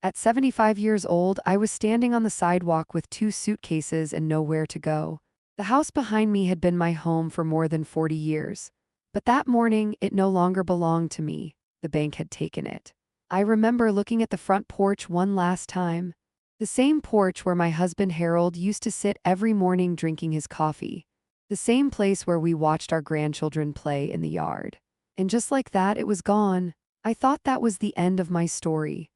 At 75 years old, I was standing on the sidewalk with 2 suitcases and nowhere to go. The house behind me had been my home for more than 40 years. But that morning, it no longer belonged to me. The bank had taken it. I remember looking at the front porch one last time. The same porch where my husband Harold used to sit every morning drinking his coffee. The same place where we watched our grandchildren play in the yard. And just like that, it was gone. I thought that was the end of my story.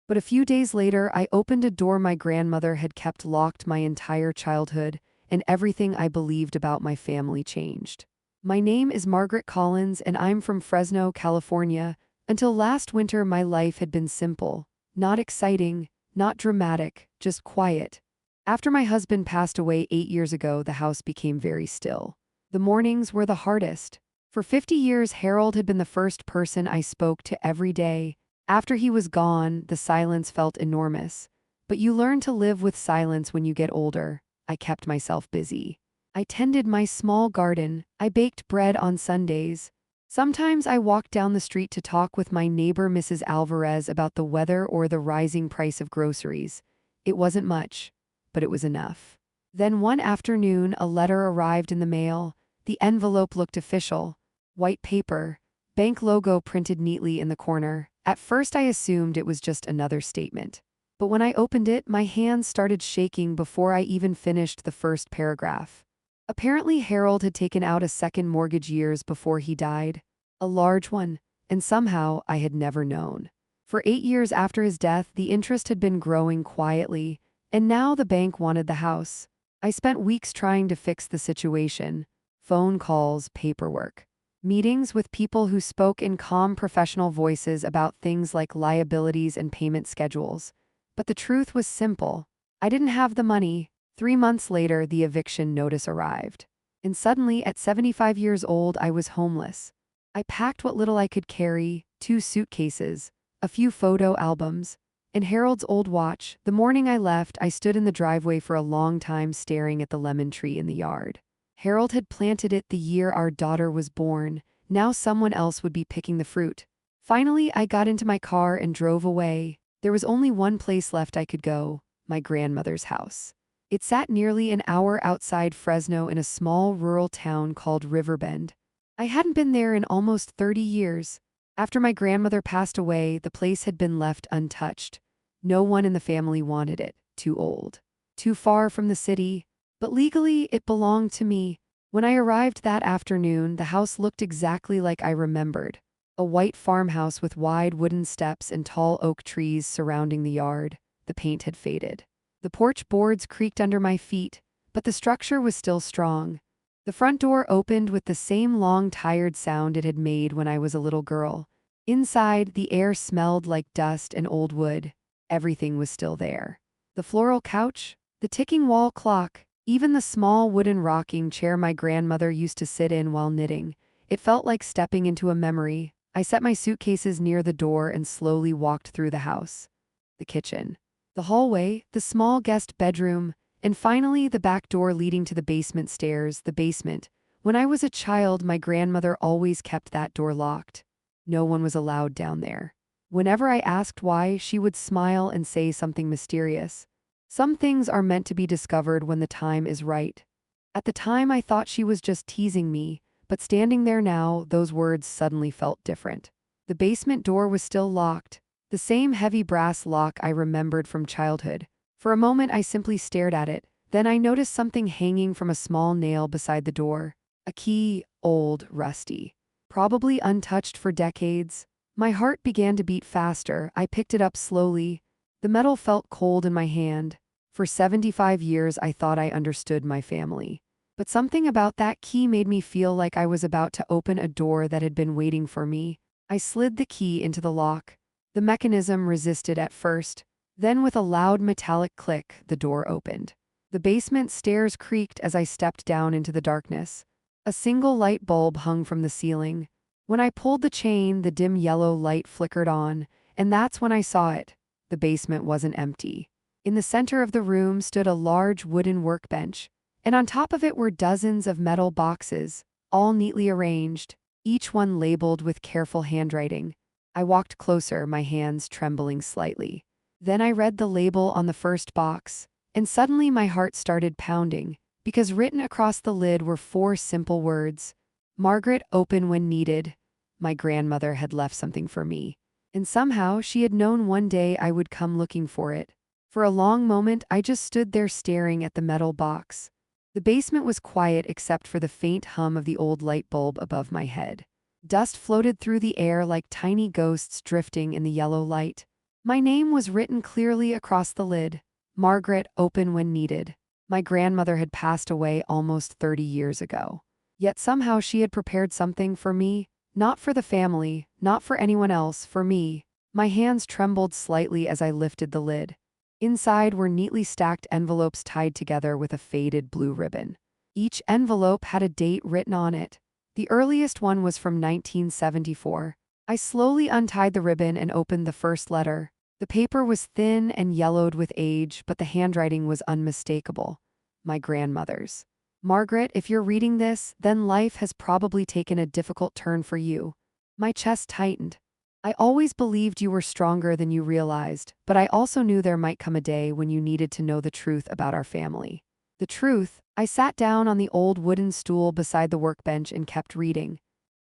But a few days later, I opened a door my grandmother had kept locked my entire childhood, and everything I believed about my family changed. My name is Margaret Collins, and I'm from Fresno, California. Until last winter, my life had been simple, not exciting, not dramatic, just quiet. After my husband passed away 8 years ago, the house became very still. The mornings were the hardest. For 50 years, Harold had been the first person I spoke to every day. After he was gone, the silence felt enormous. But you learn to live with silence when you get older. I kept myself busy. I tended my small garden. I baked bread on Sundays. Sometimes I walked down the street to talk with my neighbor Mrs. Alvarez about the weather or the rising price of groceries. It wasn't much, but it was enough. Then one afternoon, a letter arrived in the mail. The envelope looked official. White paper, bank logo printed neatly in the corner. At first I assumed it was just another statement. But when I opened it, my hands started shaking before I even finished the first paragraph. Apparently Harold had taken out a second mortgage years before he died. A large one, and somehow I had never known. For 8 years after his death, the interest had been growing quietly, and now the bank wanted the house. I spent weeks trying to fix the situation. Phone calls, paperwork. Meetings with people who spoke in calm professional voices about things like liabilities and payment schedules. But the truth was simple. I didn't have the money. 3 months later, the eviction notice arrived. And suddenly, at 75 years old, I was homeless. I packed what little I could carry, 2 suitcases, a few photo albums, and Harold's old watch. The morning I left, I stood in the driveway for a long time staring at the lemon tree in the yard. Harold had planted it the year our daughter was born. Now someone else would be picking the fruit. Finally, I got into my car and drove away. There was only one place left I could go, my grandmother's house. It sat nearly an hour outside Fresno in a small rural town called Riverbend. I hadn't been there in almost 30 years. After my grandmother passed away, the place had been left untouched. No one in the family wanted it. Too old. Too far from the city. But legally, it belonged to me. When I arrived that afternoon, the house looked exactly like I remembered. A white farmhouse with wide wooden steps and tall oak trees surrounding the yard. The paint had faded. The porch boards creaked under my feet, but the structure was still strong. The front door opened with the same long, tired sound it had made when I was a little girl. Inside, the air smelled like dust and old wood. Everything was still there. The floral couch, the ticking wall clock, even the small wooden rocking chair my grandmother used to sit in while knitting. It felt like stepping into a memory. I set my suitcases near the door and slowly walked through the house. The kitchen, the hallway, the small guest bedroom, and finally the back door leading to the basement stairs. The basement. When I was a child, my grandmother always kept that door locked. No one was allowed down there. Whenever I asked why, she would smile and say something mysterious. Some things are meant to be discovered when the time is right. At the time, I thought she was just teasing me, but standing there now, those words suddenly felt different. The basement door was still locked, the same heavy brass lock I remembered from childhood. For a moment, I simply stared at it. Then I noticed something hanging from a small nail beside the door. A key, old, rusty. Probably untouched for decades. My heart began to beat faster. I picked it up slowly. The metal felt cold in my hand. For 75 years, I thought I understood my family. But something about that key made me feel like I was about to open a door that had been waiting for me. I slid the key into the lock. The mechanism resisted at first. Then with a loud metallic click, the door opened. The basement stairs creaked as I stepped down into the darkness. A single light bulb hung from the ceiling. When I pulled the chain, the dim yellow light flickered on, and that's when I saw it. The basement wasn't empty. In the center of the room stood a large wooden workbench, and on top of it were dozens of metal boxes, all neatly arranged, each one labeled with careful handwriting. I walked closer, my hands trembling slightly. Then I read the label on the first box, and suddenly my heart started pounding, because written across the lid were 4 simple words: Margaret, open when needed. My grandmother had left something for me, and somehow she had known one day I would come looking for it. For a long moment, I just stood there staring at the metal box. The basement was quiet except for the faint hum of the old light bulb above my head. Dust floated through the air like tiny ghosts drifting in the yellow light. My name was written clearly across the lid: Margaret, open when needed. My grandmother had passed away almost 30 years ago. Yet somehow she had prepared something for me, not for the family, not for anyone else, for me. My hands trembled slightly as I lifted the lid. Inside were neatly stacked envelopes tied together with a faded blue ribbon. Each envelope had a date written on it. The earliest one was from 1974. I slowly untied the ribbon and opened the first letter. The paper was thin and yellowed with age, but the handwriting was unmistakable. My grandmother's. Margaret, if you're reading this, then life has probably taken a difficult turn for you. My chest tightened. I always believed you were stronger than you realized, but I also knew there might come a day when you needed to know the truth about our family. The truth. I sat down on the old wooden stool beside the workbench and kept reading.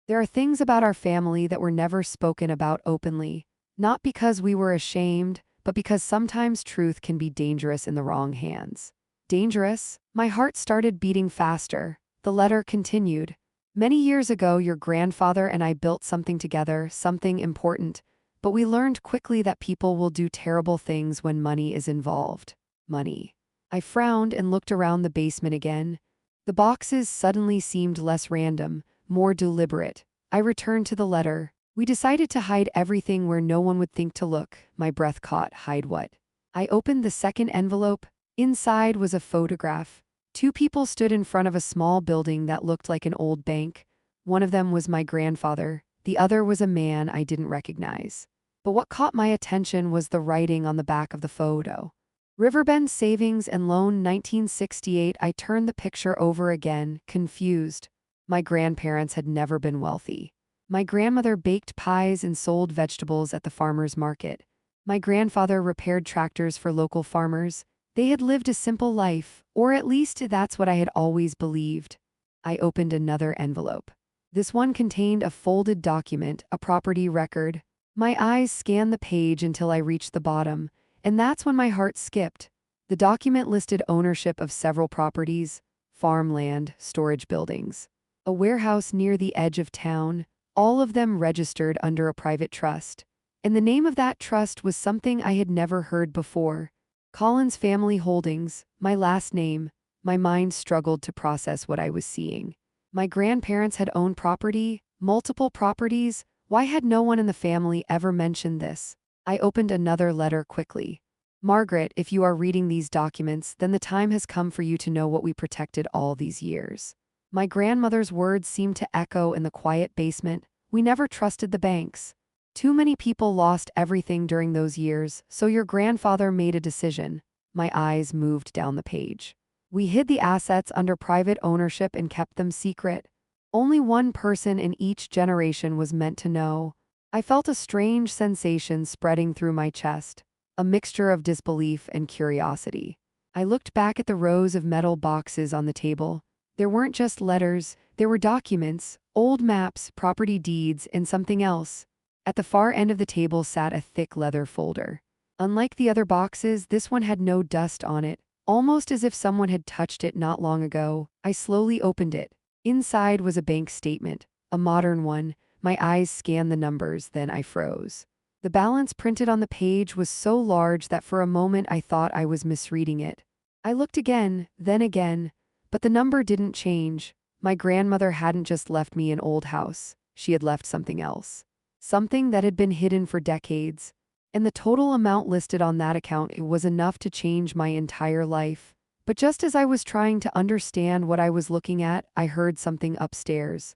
There are things about our family that were never spoken about openly, not because we were ashamed, but because sometimes truth can be dangerous in the wrong hands. Dangerous? My heart started beating faster. The letter continued. Many years ago, your grandfather and I built something together, something important, but we learned quickly that people will do terrible things when money is involved. Money. I frowned and looked around the basement again. The boxes suddenly seemed less random, more deliberate. I returned to the letter. We decided to hide everything where no one would think to look. My breath caught. Hide what? I opened the second envelope. Inside was a photograph. 2 people stood in front of a small building that looked like an old bank. One of them was my grandfather. The other was a man I didn't recognize. But what caught my attention was the writing on the back of the photo. Riverbend Savings and Loan, 1968. I turned the picture over again, confused. My grandparents had never been wealthy. My grandmother baked pies and sold vegetables at the farmer's market. My grandfather repaired tractors for local farmers. They had lived a simple life, or at least that's what I had always believed. I opened another envelope. This one contained a folded document, a property record. My eyes scanned the page until I reached the bottom, and that's when my heart skipped. The document listed ownership of several properties: farmland, storage buildings, a warehouse near the edge of town, all of them registered under a private trust. And the name of that trust was something I had never heard before: Collins Family Holdings, my last name. My mind struggled to process what I was seeing. My grandparents had owned property, multiple properties. Why had no one in the family ever mentioned this? I opened another letter quickly. Margaret, if you are reading these documents, then the time has come for you to know what we protected all these years. My grandmother's words seemed to echo in the quiet basement. We never trusted the banks. Too many people lost everything during those years, so your grandfather made a decision. My eyes moved down the page. We hid the assets under private ownership and kept them secret. Only one person in each generation was meant to know. I felt a strange sensation spreading through my chest, a mixture of disbelief and curiosity. I looked back at the rows of metal boxes on the table. There weren't just letters, there were documents, old maps, property deeds, and something else. At the far end of the table sat a thick leather folder. Unlike the other boxes, this one had no dust on it, almost as if someone had touched it not long ago. I slowly opened it. Inside was a bank statement, a modern one. My eyes scanned the numbers, then I froze. The balance printed on the page was so large that for a moment I thought I was misreading it. I looked again, then again, but the number didn't change. My grandmother hadn't just left me an old house, she had left something else. Something that had been hidden for decades. And the total amount listed on that account was enough to change my entire life. But just as I was trying to understand what I was looking at, I heard something upstairs.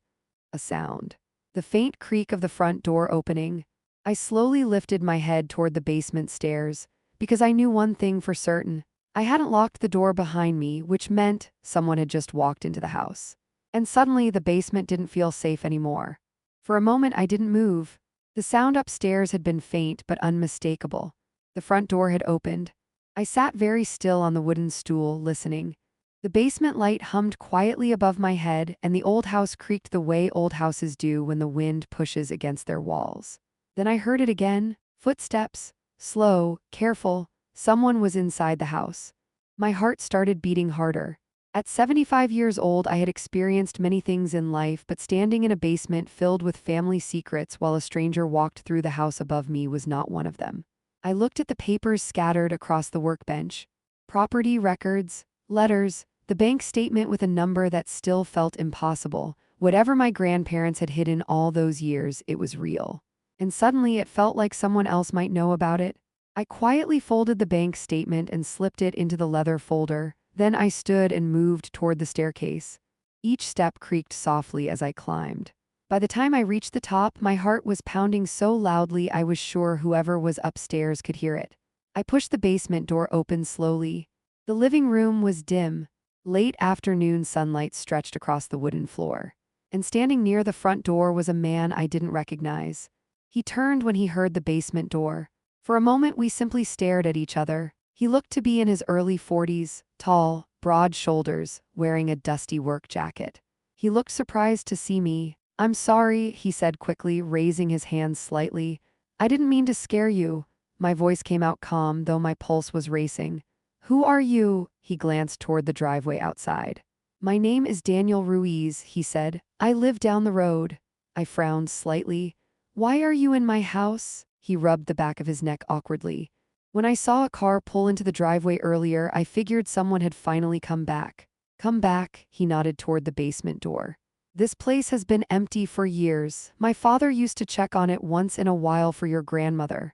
A sound. The faint creak of the front door opening. I slowly lifted my head toward the basement stairs, because I knew one thing for certain. I hadn't locked the door behind me, which meant someone had just walked into the house. And suddenly the basement didn't feel safe anymore. For a moment I didn't move. The sound upstairs had been faint but unmistakable. The front door had opened. I sat very still on the wooden stool, listening. The basement light hummed quietly above my head, and the old house creaked the way old houses do when the wind pushes against their walls. Then I heard it again, footsteps, slow, careful. Someone was inside the house. My heart started beating harder. At 75 years old, I had experienced many things in life, but standing in a basement filled with family secrets while a stranger walked through the house above me was not one of them. I looked at the papers scattered across the workbench. Property records, letters, the bank statement with a number that still felt impossible. Whatever my grandparents had hidden all those years, it was real. And suddenly it felt like someone else might know about it. I quietly folded the bank statement and slipped it into the leather folder. Then I stood and moved toward the staircase. Each step creaked softly as I climbed. By the time I reached the top, my heart was pounding so loudly I was sure whoever was upstairs could hear it. I pushed the basement door open slowly. The living room was dim. Late afternoon sunlight stretched across the wooden floor. And standing near the front door was a man I didn't recognize. He turned when he heard the basement door. For a moment we simply stared at each other. He looked to be in his early 40s, tall, broad shoulders, wearing a dusty work jacket. He looked surprised to see me. "I'm sorry," he said quickly, raising his hands slightly. "I didn't mean to scare you." My voice came out calm, though my pulse was racing. "Who are you?" He glanced toward the driveway outside. "My name is Daniel Ruiz," he said. "I live down the road." I frowned slightly. "Why are you in my house?" He rubbed the back of his neck awkwardly. "When I saw a car pull into the driveway earlier, I figured someone had finally come back." "Come back," he nodded toward the basement door. "This place has been empty for years. My father used to check on it once in a while for your grandmother."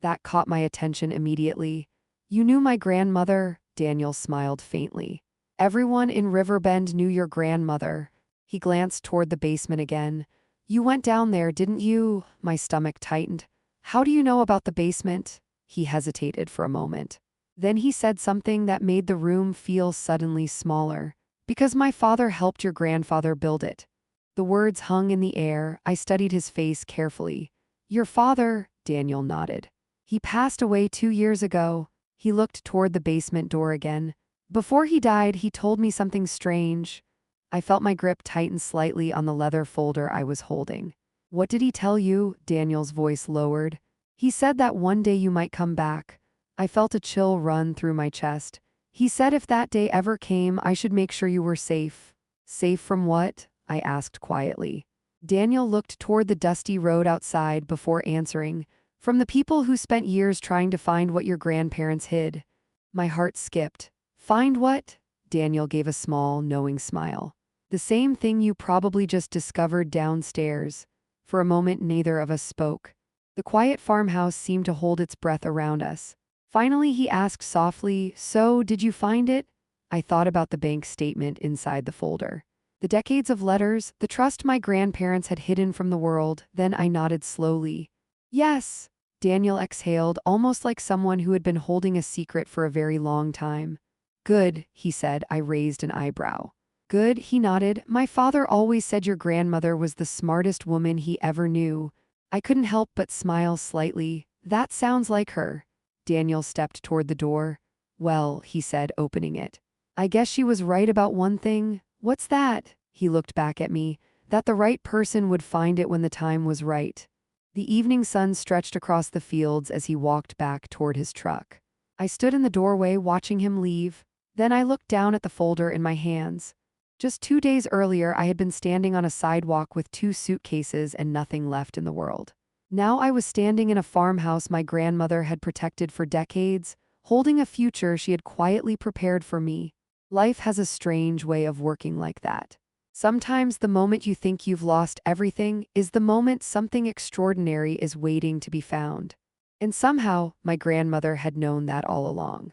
That caught my attention immediately. "You knew my grandmother?" Daniel smiled faintly. "Everyone in Riverbend knew your grandmother." He glanced toward the basement again. "You went down there, didn't you?" My stomach tightened. "How do you know about the basement?" He hesitated for a moment. Then he said something that made the room feel suddenly smaller. "Because my father helped your grandfather build it." The words hung in the air. I studied his face carefully. "Your father?" Daniel nodded. "He passed away 2 years ago." He looked toward the basement door again. "Before he died, he told me something strange." I felt my grip tighten slightly on the leather folder I was holding. "What did he tell you?" Daniel's voice lowered. "He said that one day you might come back." I felt a chill run through my chest. "He said if that day ever came, I should make sure you were safe." "Safe from what?" I asked quietly. Daniel looked toward the dusty road outside before answering. "From the people who spent years trying to find what your grandparents hid." My heart skipped. "Find what?" Daniel gave a small, knowing smile. "The same thing you probably just discovered downstairs." For a moment, neither of us spoke. The quiet farmhouse seemed to hold its breath around us. Finally, he asked softly, "So, did you find it?" I thought about the bank statement inside the folder. The decades of letters, the trust my grandparents had hidden from the world. Then I nodded slowly. "Yes." Daniel exhaled, almost like someone who had been holding a secret for a very long time. "Good," he said. I raised an eyebrow. "Good," he nodded. "My father always said your grandmother was the smartest woman he ever knew." I couldn't help but smile slightly. "That sounds like her." Daniel stepped toward the door. "Well," he said, opening it. "I guess she was right about one thing." "What's that?" He looked back at me. "That the right person would find it when the time was right." The evening sun stretched across the fields as he walked back toward his truck. I stood in the doorway watching him leave. Then I looked down at the folder in my hands. Just 2 days earlier, I had been standing on a sidewalk with 2 suitcases and nothing left in the world. Now I was standing in a farmhouse my grandmother had protected for decades, holding a future she had quietly prepared for me. Life has a strange way of working like that. Sometimes the moment you think you've lost everything is the moment something extraordinary is waiting to be found. And somehow, my grandmother had known that all along.